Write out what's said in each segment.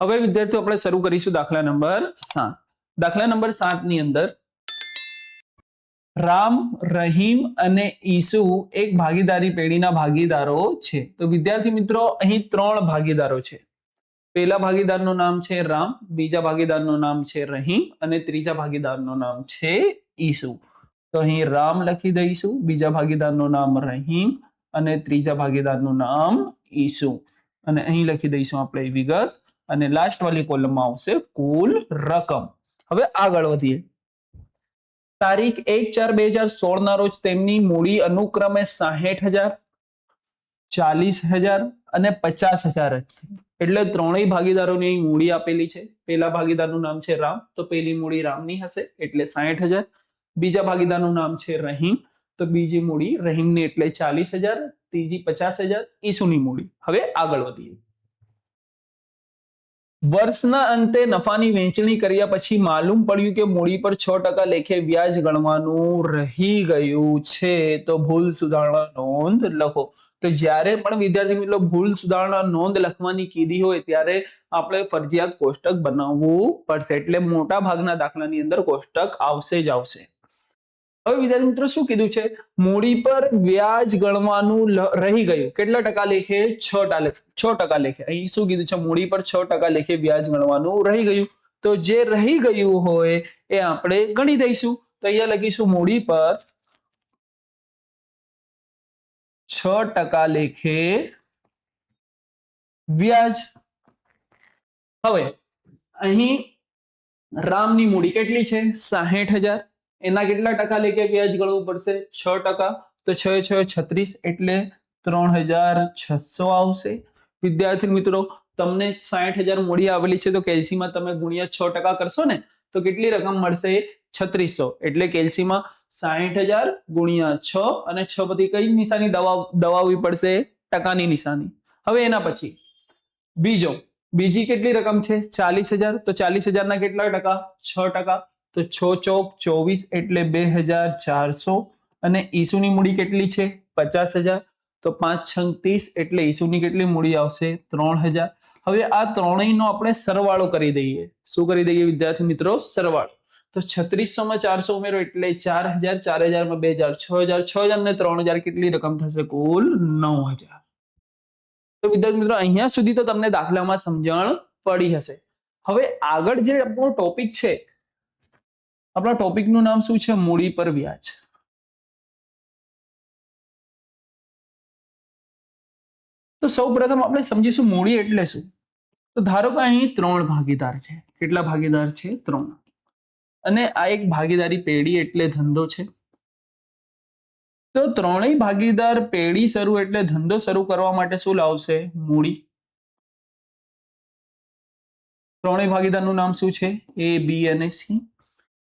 હવે વિદ્યાર્થીઓ આપણે શરૂ કરીશું દાખલા નંબર 7. દાખલા નંબર 7 ની અંદર રામ, રહીમ અને ઈસુ એક ભાગીદારી પેઢીના ભાગીદારો છે. તો વિદ્યાર્થી મિત્રો અહીં 3 ભાગીદારો છે. પહેલા ભાગીદારનું નામ છે રામ, બીજા ભાગીદારનું નામ છે રહીમ અને ત્રીજા ભાગીદારનું નામ છે ઈસુ. તો અહીં રામ લખી દઈશું, બીજા ભાગીદારનું નામ રહીમ અને ત્રીજા ભાગીદારનું નામ ઈસુ. અને અહીં લખી દઈશું આપણે વિગત અને લાસ્ટ વાળી કોલમમાં આવશે કુલ રકમ. હવે આગળ વધીએ. તારીખ 1/4/2016 ના રોજ તેમની મૂડી અનુક્રમે 60,000, 40,000 અને 50,000 હતી. એટલે ત્રણેય ભાગીદારોની મૂડી આપેલી છે. પહેલા ભાગીદારનું નામ છે રામ, તો પહેલી મૂડી રામની હશે એટલે 60,000. બીજા ભાગીદારનું નામ છે રહીમ, તો બીજી મૂડી રહીમની એટલે 40,000, ત્રીજી 50,000 ઈસુની મૂડી. હવે આગળ વધીએ. વર્ષના અંતે નફાની વહેંચણી કર્યા પછી માલુમ પડ્યું કે મૂડી પર 6% લેખે વ્યાજ ગણવાનું રહી ગયું છે. તો ભૂલ સુધારણા નોંધ લખો. તો જ્યારે પણ વિદ્યાર્થી મિત્રો ભૂલ સુધારણા નોંધ લખવાની કીધી હોય ત્યારે આપણે ફરજિયાત કોષ્ટક બનાવવું પડશે. એટલે મોટા ભાગના દાખલાની અંદર કોષ્ટક આવશે જ આવશે. હવે વિદ્યાર્થી મિત્રો શું કીધું છે? મૂડી પર વ્યાજ ગણવાનું રહી ગયું. કેટલા ટકા લેખે? 6% લેખે. અહીં શું કીધું છે? મૂડી પર 6% લેખે વ્યાજ ગણવાનું રહી ગયું. તો જે રહી ગયું હોય એ આપણે ગણી દઈશું. તો અહીંયા લખીશું મૂડી પર 6% લેખે વ્યાજ. હવે અહીં રામની મૂડી કેટલી છે? 60,000. એના કેટલા ટકા લેખે વ્યાજ ગણવું પડશે? 6%. તો 6 × 6 = 36 એટલે 3,600 આવશે. વિદ્યાર્થી મિત્રો તમને 60,000 મૂડી આવેલી છે તો કેલ્સીમાં તમે ગુણ્યા 6% કરશો ને તો કેટલી રકમ મળશે? 3600. એટલે કેલ્સીમાં 60,000 ગુણ્યા 6 અને 6 પછી કઈ નિશાની દબાવવી પડશે? ટકાની નિશાની. હવે એના પછી બીજી કેટલી રકમ છે? 40,000. તો 40,000 ના કેટલા ટકા? 6%. તો 6 × 4 = 24 એટલે 2,400. અને ઈસુની મૂડી કેટલી છે? 50,000. તો 5 × 6 = 30 એટલે ઈસુની કેટલી મૂડી આવશે? 3,000. હવે આ ત્રણેયનો આપણે સરવાળો કરી દઈએ. શું કરી દઈએ વિદ્યાર્થી મિત્રો? સરવાળો. તો 3600 માં 400 ઉમેરો એટલે 4,000, 4,000 માં 2,000, 6,000, 6,000 ને 3,000 કેટલી રકમ થશે? કુલ 9,000. તો વિદ્યાર્થી મિત્રો અહીંયા સુધી તો તમને દાખલામાં સમજણ પડી હશે. હવે આગળ જે આપણો ટોપિક છે, આપણા ટોપિકનું નામ શું છે? મૂડી પર વ્યાજ. તો સૌપ્રથમ આપણે સમજીશું મૂડી એટલે શું. તો ધારો કે અહીં 3 ભાગીદાર છે. કેટલા ભાગીદાર છે? 3. અને આ એક ભાગીદારી પેઢી એટલે ધંધો છે. તો ત્રણેય ભાગીદાર પેઢી શરૂ એટલે ધંધો શરૂ કરવા માટે શું લાવશે? મૂડી. ત્રણેય ભાગીદારનું નામ શું છે? A, B અને C.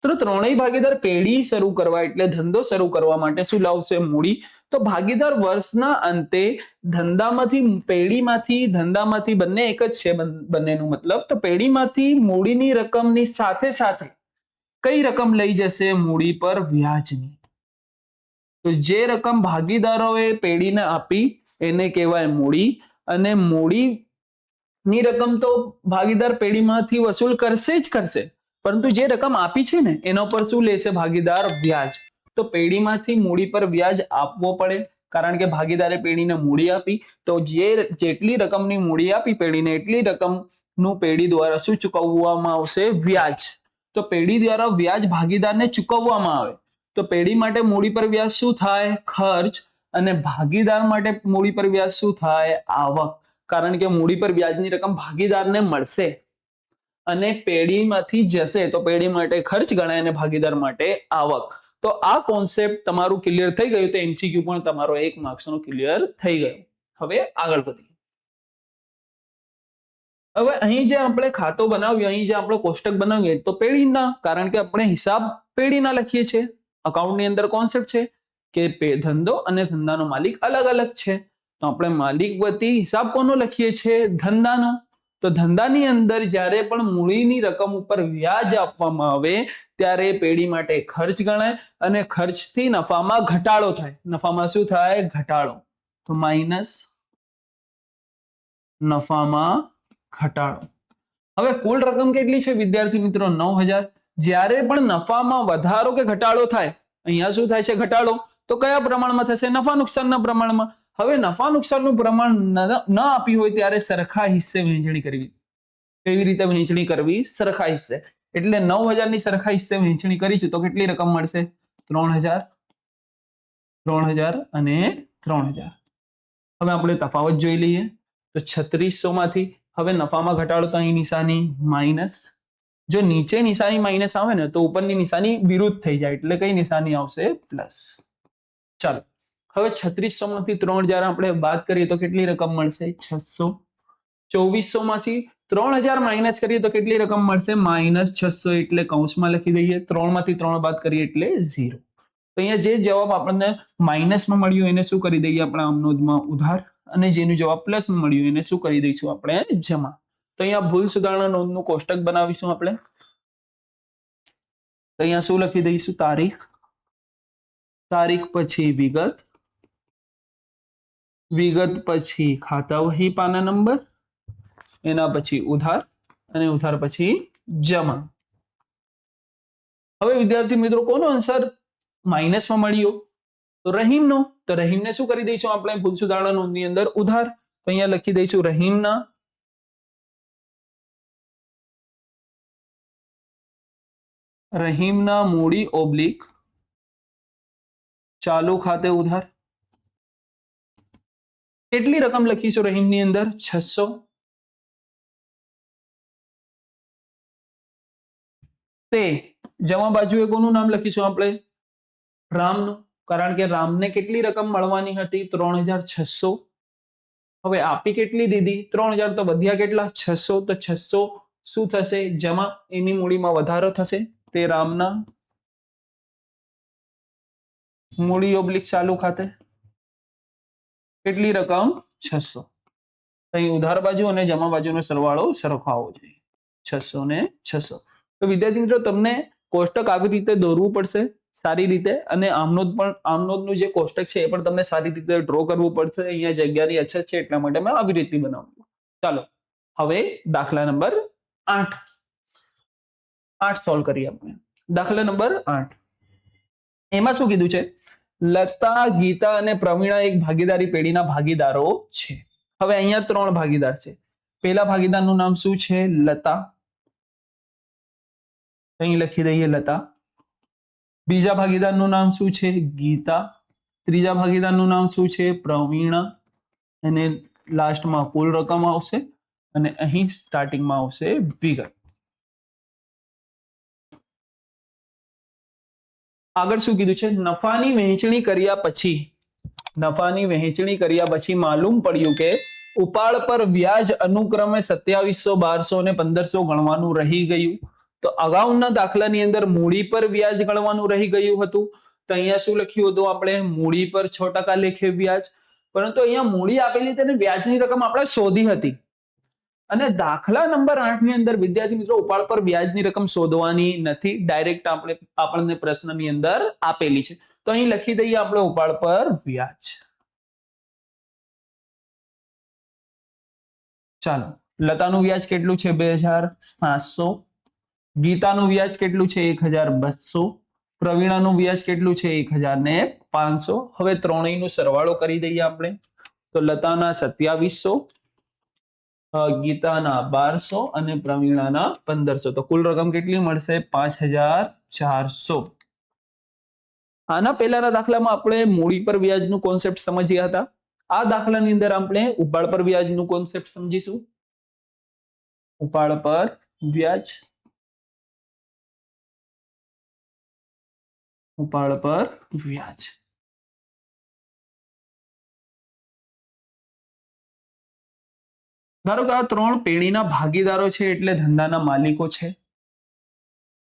તો ત્રણેય ભાગીદાર પેઢી શરૂ કરવા એટલે ધંધો શરૂ કરવા માટે શું લાવશે? મૂડી. તો ભાગીદાર વર્ષના અંતે ધંધામાંથી બંને એક જ છે બંનેનું મતલબ. તો પેઢીમાંથી મૂડીની રકમની સાથે સાથે કઈ રકમ લઈ જશે? મૂડી પર વ્યાજની. તો જે રકમ ભાગીદારોએ પેઢીને આપી એને કહેવાય મૂડી. અને મૂડીની રકમ તો ભાગીદાર પેઢીમાંથી વસૂલ કરશે જ કરશે, પરંતુ જે રકમ આપી છે ને એના પર શું લેશે ભાગીદાર? વ્યાજ. તો પેઢીમાંથી મૂડી પર વ્યાજ આપવો પડે, કારણ કે ભાગીદારે પેઢીને મૂડી આપી. તો જેટલી રકમની મૂડી આપી પેઢીને એટલી રકમનું પેઢી દ્વારા શું ચૂકવવામાં આવશે? વ્યાજ. તો પેઢી દ્વારા વ્યાજ ભાગીદારને ચૂકવવામાં આવે. તો પેઢી માટે મૂડી પર વ્યાજ શું થાય? ખર્ચ. અને ભાગીદાર માટે મૂડી પર વ્યાજ શું થાય? આવક. કારણ કે મૂડી પર વ્યાજની રકમ ભાગીદારને મળશે અને પેઢીમાંથી જશે તો પેઢી માટે ખર્ચ ગણાય અને ભાગીદાર માટે આવક. તો આ કોન્સેપ્ટ તમારું ક્લિયર થઈ ગયું તો એમસીક્યુ પણ તમારો 1 માર્ક્સનો ક્લિયર થઈ ગયો. હવે આગળ વધીએ. હવે અહીં જે આપણે ખાતો બનાવ્યું, અહીં જે આપણે કોષ્ટક બનાવીએ તો પેઢીના, કારણ કે આપણે હિસાબ પેઢીના લખીએ છીએ. અકાઉન્ટની અંદર કોન્સેપ્ટ છે કે ધંધો અને ધંધાનો માલિક અલગ અલગ છે. તો આપણે માલિક વતી હિસાબ કોનો લખીએ છીએ? ધંધાનો. તો ધંધાની અંદર જ્યારે પણ મૂડીની રકમ ઉપર વ્યાજ આપવામાં આવે ત્યારે પેઢી માટે ખર્ચ ગણાય અને ખર્ચથી નફામાં ઘટાડો થાય. નફામાં શું થાય? ઘટાડો. તો માઇનસ નફામાં ઘટાડો. હવે કુલ રકમ કેટલી છે વિદ્યાર્થી મિત્રો? 9000. જ્યારે પણ નફામાં વધારો કે ઘટાડો થાય, અહીંયા શું થાય છે? ઘટાડો. તો કયા પ્રમાણમાં થશે? નફા નુકસાનના પ્રમાણમાં. હવે નફા નુકસાનનું પ્રમાણ ન આપ્યું હોય ત્યારે સરખા હિસ્સે વહેંચણી કરવી. કેવી રીતે વહેંચણી કરવી? સરખા હિસ્સે. એટલે 9000 ની સરખા હિસ્સે વહેંચણી કરીશું તો કેટલી રકમ મળશે? 3000, 3000 અને 3000. હવે આપણે તફાવત જોઈ લઈએ. તો 3600 માંથી હવે નફામાં ઘટાડો તો અહીં નિશાની માઇનસ. જો નીચે નિશાની માઇનસ આવે ને તો ઉપરની નિશાની વિરુદ્ધ થઈ જાય, એટલે કઈ નિશાની આવશે? પ્લસ. ચાલો હવે 3600 માંથી 3000 આપણે બાદ કરીએ તો કેટલી રકમ મળશે? 600. 2400 માંથી 3000 માઇનસ કરીએ તો કેટલી રકમ મળશે? -600. એટલે કૌંસમાં લખી દઈએ. 3 માંથી 3 બાદ કરીએ એટલે 0. તો અહીંયા જે જવાબ આપણને માઇનસમાં મળ્યો એને શું કરી દઈએ આપણે? આમ નોંધમાં ઉધાર. અને જેનું જવાબ પ્લસમાં મળ્યું એને શું કરી દઈશું આપણે? જમા. તો અહીંયા ભૂલ સુધારણા નોંધનું કોષ્ટક બનાવીશું આપણે. તો અહીંયા શું લખી દઈશું? તારીખ. તારીખ પછી વિગત. વિગત પછી ખાતા વહી પાના નંબર. એના પછી ઉધાર. અને ઉધાર પછી જમા. હવે વિદ્યાર્થી મિત્રો કોનો આન્સર માઇનસમાં મળ્યો? તો રહીમનો. તો રહીમને શું કરી દઈશું આપણે? ભૂલ સુધારણા નોંધની અંદર ઉધાર. તો અહીંયા લખી દઈશું રહીમના. રહીમના મૂડી ઓબ્લિક ચાલુ ખાતે ઉધાર. કેટલી રકમ લખીશું રહીમની અંદર? 600. તે જમા બાજુએ કોનું નામ લખીશું આપણે? રામનું. કારણ કે રામને કેટલી રકમ મળવાની હતી? 3600. હવે આપી કેટલી દીધી? 3000. તો વધ્યા કેટલા? 600. તો 600 શું થશે? જમા. એની મૂડીમાં વધારો થશે. તે રામના મૂડી ઓબ્લિક ચાલુ ખાતે. કેટલી રકમ? 600. અહીં ઉધાર બાજુ અને જમા બાજુનો સરવાળો સરખો આવવો જોઈએ. 600 ને 600. તો વિદ્યાર્થી મિત્રો તમને કોષ્ટક આવી રીતે દોરવું પડશે સારી રીતે. અને આમનોંધનું જે કોષ્ટક છે એ પણ તમને સારી રીતે ડ્રો કરવું પડશે. અહીંયા જગ્યાની અછત છે એટલા માટે મેં આવી રીતે બનાવ્યું. ચાલો હવે દાખલા નંબર 8 સોલ્વ કરીએ આપણે. દાખલા નંબર 8. એમાં શું કીધું છે? લતા, ગીતા અને પ્રવીણા એક ભાગીદારી પેઢીના ભાગીદારો છે. હવે અહીંયા 3 ભાગીદાર છે. પહેલા ભાગીદારનું નામ શું છે? લતા. અહીં લખી દઈએ લતા. બીજા ભાગીદારનું નામ શું છે? ગીતા. ત્રીજા ભાગીદારનું નામ શું છે? પ્રવીણા. અને લાસ્ટમાં કુલ રકમ આવશે અને અહીં સ્ટાર્ટિંગમાં આવશે વિગત. આગળ શું કીધું છે? નફાની વહેંચણી કર્યા પછી માલુમ પડ્યું કે ઉપાડ પર વ્યાજ અનુક્રમે 2700, 1200 અને 1500 ગણવાનું રહી ગયું. તો અગાઉના દાખલાની અંદર મૂડી પર વ્યાજ ગણવાનું રહી ગયું હતું. તો અહીંયા શું લખ્યું હતું આપણે? મૂડી પર 6% લેખે વ્યાજ. પરંતુ અહીંયા મૂડી આપેલી તેને વ્યાજની રકમ આપણે શોધી હતી. અને દાખલા નંબર 8 ની અંદર વિદ્યાર્થી મિત્રો ઉપાડ પર વ્યાજની રકમ શોધવાની નથી. ડાયરેક્ટ આપણને પ્રશ્નની અંદર આપેલી છે. તો અહીં લખી દઈએ આપણે ઉપાડ પર વ્યાજ. ચાલો લતાનું વ્યાજ કેટલું છે? 2700. ગીતાનું વ્યાજ કેટલું છે? 1200. પ્રવીણાનું વ્યાજ કેટલું છે? 1500. હવે ત્રણેયનો સરવાળો કરી દઈએ આપણે. તો લતાના 2700, ગીતાના 1200 અને પ્રવીણાના 1500. તો કુલ રકમ કેટલી મળશે? 5400. આના પહેલાના દાખલામાં આપણે મૂડી પર વ્યાજનું કોન્સેપ્ટ સમજ્યા હતા. આ દાખલાની અંદર આપણે ઉપાડ પર વ્યાજનું કોન્સેપ્ટ સમજીશું. ઉપાડ પર વ્યાજ. ઉપાડ પર વ્યાજ. ધારો કે આ 3 પેઢીના ભાગીદારો છે એટલે ધંધાના માલિકો છે.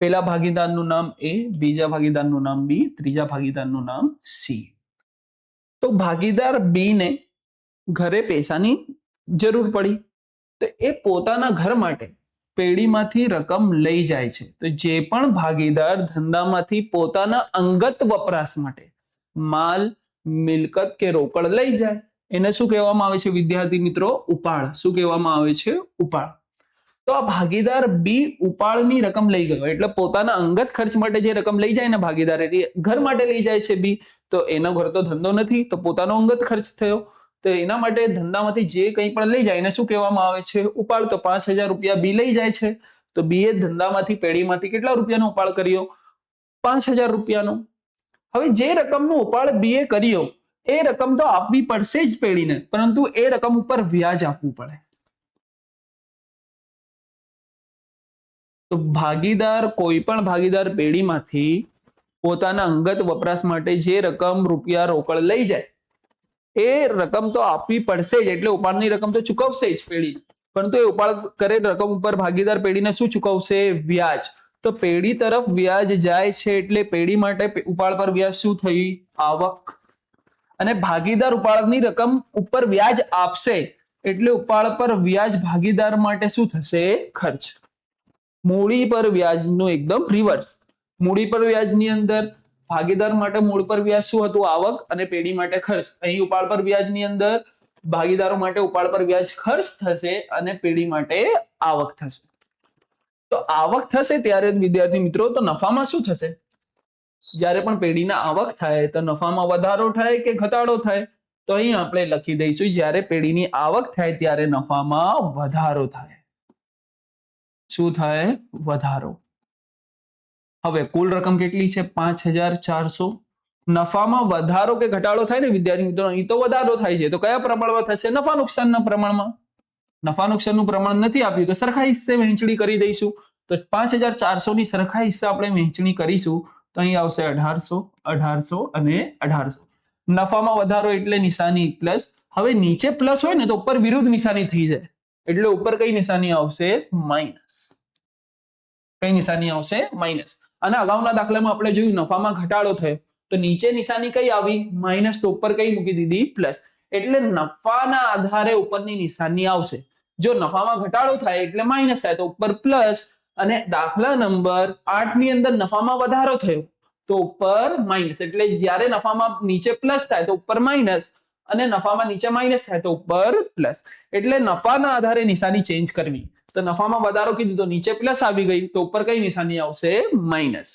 પહેલા ભાગીદારનું નામ એ, બીજા ભાગીદારનું નામ બી, ત્રીજા ભાગીદારનું નામ સી. તો ભાગીદાર બી ને ઘરે પૈસાની જરૂર પડી તો એ પોતાના ઘર માટે પેઢીમાંથી રકમ લઈ જાય છે. તો જે પણ ભાગીદાર ધંધામાંથી પોતાના અંગત વપરાશ માટે માલ, મિલકત કે રોકડ લઈ જાય એને શું કહેવામાં આવે છે વિદ્યાર્થી મિત્રો? ઉપાડ. શું કહેવામાં આવે છે? ઉપાડ. તો આ ભાગીદાર બી ઉપાડની રકમ લઈ ગયો, એટલે પોતાના અંગત ખર્ચ માટે જે રકમ લઈ જાય ને ભાગીદાર, એટલે ઘર માટે લઈ જાય છે બી, તો એનો ઘર તો ધંધો નથી, તો પોતાનો અંગત ખર્ચ થયો, તો એના માટે ધંધામાંથી જે કંઈ પણ લઈ જાય એને શું કહેવામાં આવે છે? ઉપાડ. તો 5,000 રૂપિયા બી લઈ જાય છે, તો બી એ ધંધામાંથી પેઢીમાંથી કેટલા રૂપિયાનો ઉપાડ કર્યો? 5,000 રૂપિયાનો. હવે જે રકમનો ઉપાડ બી એ કર્યો એ રકમ તો આપવી પડશે જ પેઢીને, પરંતુ એ રકમ ઉપર વ્યાજ આપવું પડે. તો ભાગીદાર, કોઈ પણ ભાગીદાર પેઢીમાંથી પોતાના અંગત વપરાશ માટે જે રકમ રૂપિયા રોકડ લઈ જાય એ રકમ તો આપવી પડશે જ, એટલે ઉપાડની રકમ તો ચૂકવશે જ પેઢી, પરંતુ એ ઉપાડ કરેલ રકમ ઉપર ભાગીદાર પેઢીને શું ચૂકવશે? વ્યાજ. તો પેઢી તરફ વ્યાજ જાય છે એટલે પેઢી માટે ઉપાડ પર વ્યાજ શું થઈ? આવક. અને ભાગીદાર ઉપાડની રકમ ઉપર વ્યાજ આપશે એટલે ઉપાડ પર વ્યાજ ભાગીદાર માટે શું થશે? ખર્ચ. મૂડી પર વ્યાજનું એકદમ રિવર્સ. મૂડી પર વ્યાજની અંદર ભાગીદાર માટે મૂળ પર વ્યાજ શું હતું? આવક, અને પેઢી માટે ખર્ચ. અહીં ઉપાડ પર વ્યાજની અંદર ભાગીદારો માટે ઉપાડ પર વ્યાજ ખર્ચ થશે અને પેઢી માટે આવક થશે. તો આવક થશે ત્યારે વિદ્યાર્થી મિત્રો તો નફામાં શું થશે? જ્યારે પણ પેઢીના આવક થાય તો નફામાં વધારો થાય કે ઘટાડો થાય? તો અહીં આપણે લખી દઈશું જ્યારે પેઢીની આવક થાય ત્યારે નફામાં વધારો થાય. શું થાય? વધારો. હવે કુલ રકમ કેટલી છે? 5,400. નફામાં વધારો કે ઘટાડો થાય ને વિદ્યાર્થી મિત્રો? અહીં તો વધારો થાય છે, તો કયા પ્રમાણમાં થશે? નફા નુકસાનના પ્રમાણમાં. નફા નુકસાનનું પ્રમાણ નથી આપ્યું તો સરખા હિસ્સે વહેંચણી કરી દઈશું. તો 5,400 ની સરખા હિસ્સા આપણે વહેંચણી કરીશું તો અહીં આવશે 1,800, 1,800 અને 1,800. નફામાં વધારો એટલે નિશાની પ્લસ. હવે નીચે પ્લસ હોય ને તો ઉપર વિરુદ્ધ નિશાની થઈ જાય, એટલે ઉપર કઈ નિશાની આવશે? માઇનસ. કઈ નિશાની આવશે? માઇનસ. અને અગાઉના દાખલામાં આપણે જોયું નફામાં ઘટાડો થયો તો નીચે નિશાની કઈ આવી? માઇનસ. તો ઉપર કઈ મૂકી દીધી? પ્લસ. એટલે નફાના આધારે ઉપરની નિશાની આવશે. જો નફામાં ઘટાડો થાય એટલે માઇનસ થાય તો ઉપર પ્લસ, અને દાખલા નંબર 8 ની અંદર નફામાં વધારો થયો તો ઉપર માઇનસ. એટલે જ્યારે નફામાં નીચે પ્લસ થાય તો ઉપર માઇનસ, અને નફામાં નીચે માઇનસ થાય તો ઉપર પ્લસ. એટલે નફાના આધારે નિશાની ચેન્જ કરવી. તો નફામાં વધારો કીધું તો નીચે પ્લસ આવી ગઈ તો ઉપર કઈ નિશાની આવશે? માઇનસ.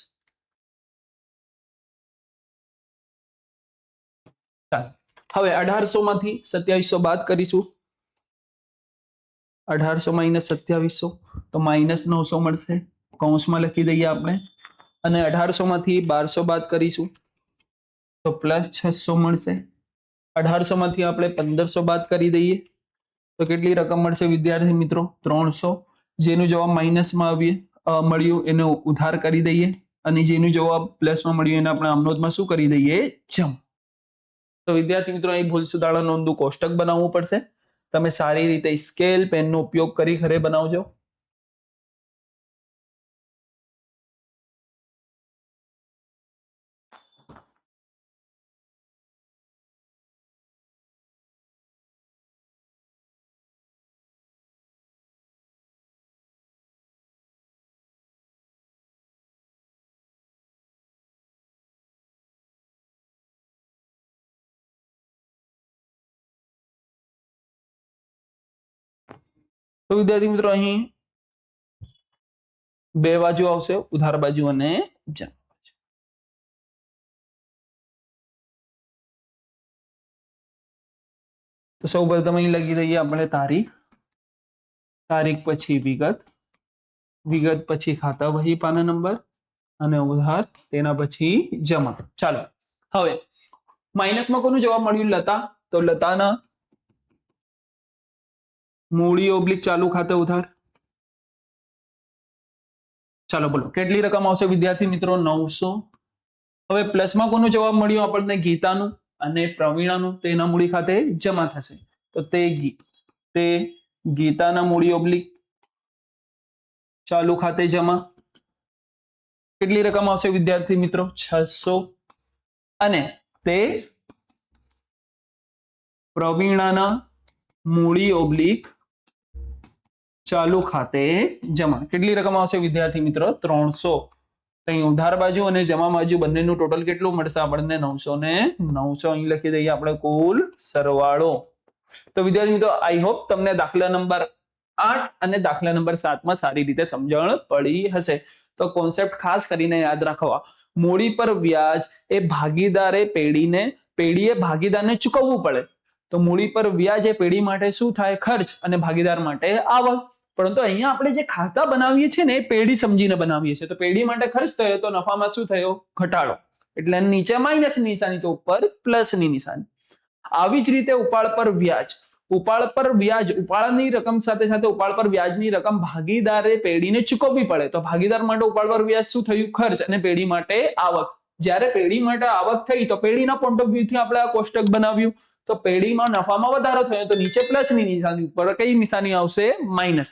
હવે 1,800 માંથી 2700 બાદ કરીશું. 1,800 માઇનસ 2700 તો માઇનસ 900 મળશે, કૌંસમાં લખી દઈએ આપણે. અને 1,800 માંથી 1,200 બાદ કરીશું તો પ્લસ 600 મળશે. 1,800 માંથી આપણે 1,500 બાદ કરી દઈએ તો કેટલી રકમ મળશે વિદ્યાર્થી મિત્રો? 300. જેનું જવાબ માઇનસમાં મળ્યું એને ઉધાર કરી દઈએ, અને જેનું જવાબ પ્લસમાં મળ્યું એને આપણે આમનોધમાં શું કરી દઈએ? જમ. તો વિદ્યાર્થી મિત્રો અહીં ભૂલ સુધારણા નોંધનું કોષ્ટક બનાવવું પડશે. તમે સારી રીતે સ્કેલ પેનનો ઉપયોગ કરી ઘરે બનાવજો. તો વિદ્યાર્થી મિત્રો અહીં બે બાજુ આવશે, ઉધાર બાજુ અને જમ બાજુ. તો સૌ પ્રથમ અહીં લખી દઈએ આપણે તારીખ, તારીખ પછી વિગત, વિગત પછી ખાતા વહી પાના નંબર, અને ઉધાર તેના પછી જમા. ચાલો હવે માઇનસમાં કોનું જવાબ મળ્યું? લતા. તો લતાના મૂડી ઓબ્લિક ચાલુ ખાતે ઉધાર. ચાલો બોલો કેટલી રકમ આવશે વિદ્યાર્થી મિત્રો? 900. હવે પ્લસમાં કોનો જવાબ મળ્યો આપણને? ગીતાનું અને પ્રવીણાનું, તેના મૂડી ખાતે જમા થશે. તો તે ગીતાના મૂડી ઓબ્લિક ચાલુ ખાતે જમા. કેટલી રકમ આવશે વિદ્યાર્થી મિત્રો? 600. અને તે પ્રવીણાના મૂડી ઓબ્લિક ચાલુ ખાતે જમા. કેટલી રકમ આવશે વિદ્યાર્થી મિત્રો? 300. અહીં ઉધાર બાજુ અને જમા બાજુ બંનેનું ટોટલ કેટલું મળશે આપણને? 900 ને 900. અહીં લખી દઈએ આપણે કુલ સરવાળો. તો વિદ્યાર્થી મિત્રો આઈ હોપ તમને દાખલા નંબર 8 અને દાખલા નંબર 7 માં સારી રીતે સમજણ પડી હશે. તો કોન્સેપ્ટ ખાસ કરીને યાદ રાખવા. મૂડી પર વ્યાજ એ પેઢીએ ભાગીદારને ચૂકવવું પડે. તો મૂડી પર વ્યાજ એ પેઢી માટે શું થાય? ખર્ચ, અને ભાગીદાર માટે આવક. પરંતુ અહીંયા આપણે જે ખાતા બનાવીએ છીએ ને એ પેઢી સમજીને બનાવીએ છીએ. તો પેઢી માટે ખર્ચ થયો તો નફામાં શું થયો? ઘટાડો. એટલે નીચે માઇનસની નિશાની તો ઉપર પ્લસની નિશાની. આવી જ રીતે ઉપાડ પર વ્યાજ. ઉપાડની રકમ સાથે સાથે ઉપાડ પર વ્યાજની રકમ ભાગીદારે પેઢીને ચૂકવવી પડે. તો ભાગીદાર માટે ઉપાડ પર વ્યાજ શું થયું? ખર્ચ, અને પેઢી માટે આવક. જ્યારે પેઢી માટે આવક થઈ તો પેઢીના પોઈન્ટ ઓફ વ્યૂથી આપણે આ કોષ્ટક બનાવ્યું. તો પેઢીમાં નફામાં વધારો થયો તો નીચે પ્લસની નિશાની, ઉપર કઈ નિશાની આવશે? માઇનસ.